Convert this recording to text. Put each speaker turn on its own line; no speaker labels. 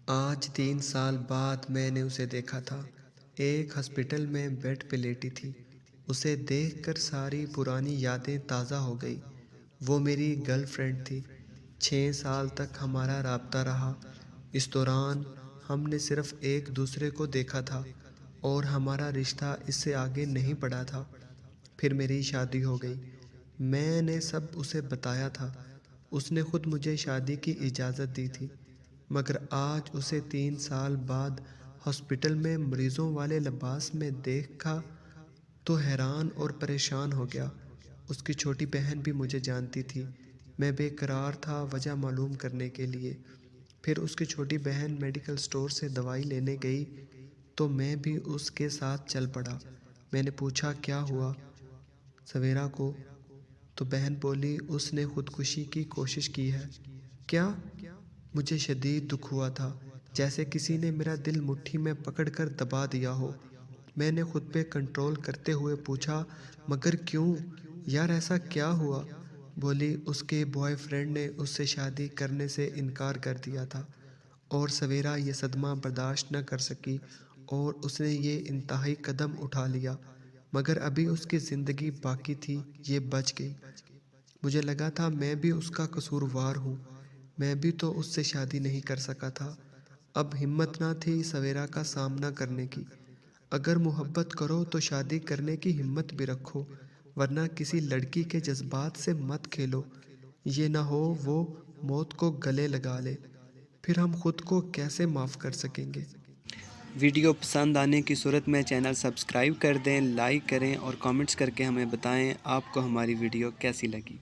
آج 3 سال بعد میں نے اسے دیکھا تھا۔ ایک ہسپتال میں بیڈ پہ لیٹی تھی۔ اسے دیکھ کر ساری پرانی یادیں تازہ ہو گئی۔ وہ میری گرل فرینڈ تھی۔ 6 سال تک ہمارا رابطہ رہا۔ اس دوران ہم نے صرف ایک دوسرے کو دیکھا تھا اور ہمارا رشتہ اس سے آگے نہیں بڑھا تھا۔ پھر میری شادی ہو گئی۔ میں نے سب اسے بتایا تھا۔ اس نے خود مجھے شادی کی اجازت دی تھی، مگر آج اسے 3 سال بعد ہاسپٹل میں مریضوں والے لباس میں دیکھا تو حیران اور پریشان ہو گیا۔ اس کی چھوٹی بہن بھی مجھے جانتی تھی۔ میں بے قرار تھا وجہ معلوم کرنے کے لیے۔ پھر اس کی چھوٹی بہن میڈیکل سٹور سے دوائی لینے گئی تو میں بھی اس کے ساتھ چل پڑا۔ میں نے پوچھا کیا ہوا سویرا کو؟ تو بہن بولی اس نے خودکشی کی کوشش کی ہے۔ کیا؟ مجھے شدید دکھ ہوا تھا، جیسے کسی نے میرا دل مٹھی میں پکڑ کر دبا دیا ہو۔ میں نے خود پہ کنٹرول کرتے ہوئے پوچھا مگر کیوں یار، ایسا کیا ہوا؟ بولی اس کے بوائے فرینڈ نے اس سے شادی کرنے سے انکار کر دیا تھا اور سویرا یہ صدمہ برداشت نہ کر سکی اور اس نے یہ انتہائی قدم اٹھا لیا، مگر ابھی اس کی زندگی باقی تھی، یہ بچ گئی۔ مجھے لگا تھا میں بھی اس کا قصوروار ہوں، میں بھی تو اس سے شادی نہیں کر سکا تھا۔ اب ہمت نہ تھی سویرا کا سامنا کرنے کی۔ اگر محبت کرو تو شادی کرنے کی ہمت بھی رکھو، ورنہ کسی لڑکی کے جذبات سے مت کھیلو۔ یہ نہ ہو وہ موت کو گلے لگا لے، پھر ہم خود کو کیسے معاف کر سکیں گے؟
ویڈیو پسند آنے کی صورت میں چینل سبسکرائب کر دیں، لائک کریں اور کامنٹس کر کے ہمیں بتائیں آپ کو ہماری ویڈیو کیسی لگی۔